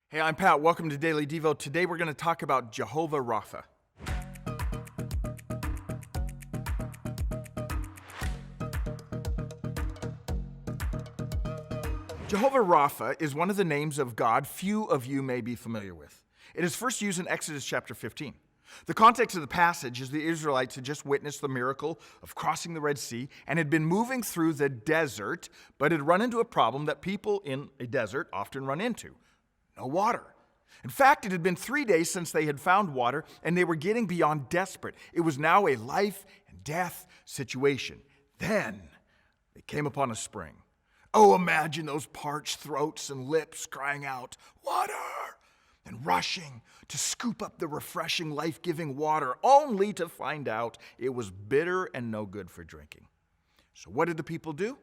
Hey, I'm Pat. Welcome to Daily Devo. Today we're going to talk about Jehovah Rapha. Jehovah Rapha is one of the names of God few of you may be familiar with. It is first used in Exodus chapter 15. The context of the passage is the Israelites had just witnessed the miracle of crossing the Red Sea and had been moving through the desert, but had run into a problem that people in a desert often run into: no water. In fact, it had been 3 days since they had found water, and they were getting beyond desperate. It was now a life and death situation. Then they came upon a spring. Oh, imagine those parched throats and lips crying out, "Water!" and rushing to scoop up the refreshing, life-giving water, only to find out it was bitter and no good for drinking. So what did the people do?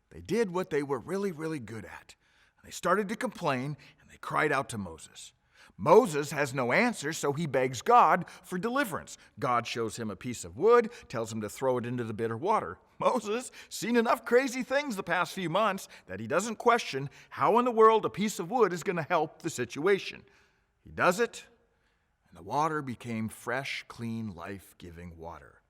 They did what they were really, really good at. They started to complain, and they cried out to Moses. Moses has no answer, so he begs God for deliverance. God shows him a piece of wood, tells him to throw it into the bitter water. Moses, seen enough crazy things the past few months that he doesn't question how in the world a piece of wood is going to help the situation. He does it, and the water became fresh, clean, life-giving water.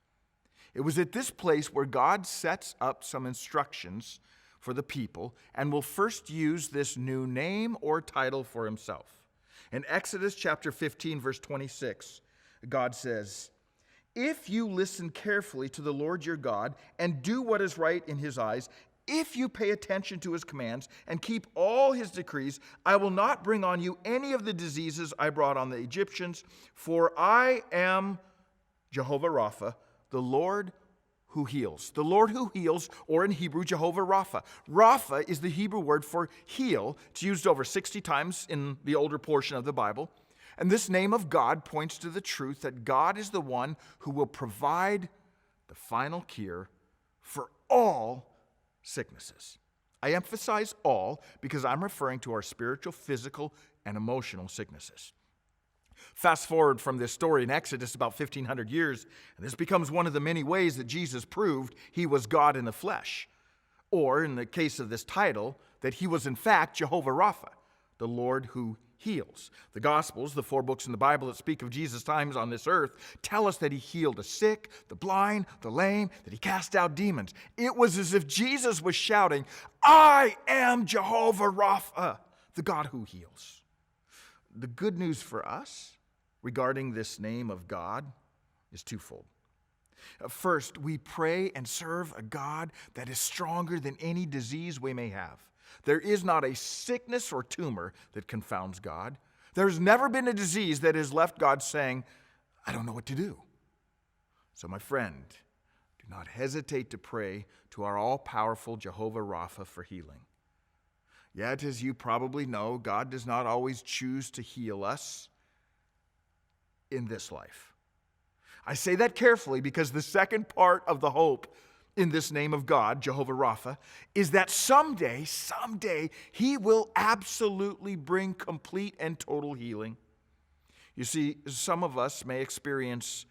It was at this place where God sets up some instructions for the people and will first use this new name or title for himself. In Exodus chapter 15, verse 26, God says, "If you listen carefully to the Lord your God and do what is right in his eyes, if you pay attention to his commands and keep all his decrees, I will not bring on you any of the diseases I brought on the Egyptians, for I am Jehovah Rapha, the Lord who heals." The Lord who heals, or in Hebrew, Jehovah Rapha. Rapha is the Hebrew word for heal. It's used over 60 times in the older portion of the Bible. And this name of God points to the truth that God is the one who will provide the final cure for all sicknesses. I emphasize all because I'm referring to our spiritual, physical, and emotional sicknesses. Fast forward from this story in Exodus about 1,500 years, and this becomes one of the many ways that Jesus proved he was God in the flesh. Or, in the case of this title, that he was in fact Jehovah Rapha, the Lord who heals. The Gospels, the 4 books in the Bible that speak of Jesus' times on this earth, tell us that he healed the sick, the blind, the lame, that he cast out demons. It was as if Jesus was shouting, "I am Jehovah Rapha, the God who heals." The good news for us regarding this name of God is twofold. First, we pray and serve a God that is stronger than any disease we may have. There is not a sickness or tumor that confounds God. There's never been a disease that has left God saying, "I don't know what to do." So, my friend, do not hesitate to pray to our all-powerful Jehovah Rapha for healing. Yet, as you probably know, God does not always choose to heal us in this life. I say that carefully because the second part of the hope in this name of God, Jehovah Rapha, is that someday, he will absolutely bring complete and total healing. You see, some of us may experience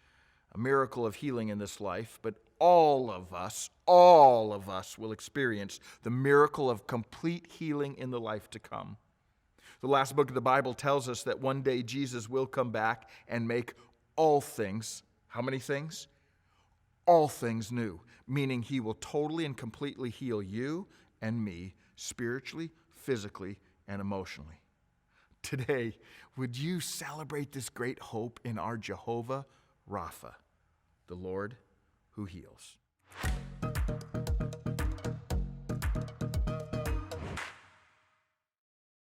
a miracle of healing in this life, but all of us will experience the miracle of complete healing in the life to come. The last book of the Bible tells us that one day Jesus will come back and make all things, how many things? All things new, meaning he will totally and completely heal you and me spiritually, physically, and emotionally. Today, would you celebrate this great hope in our Jehovah Rapha, the Lord who heals?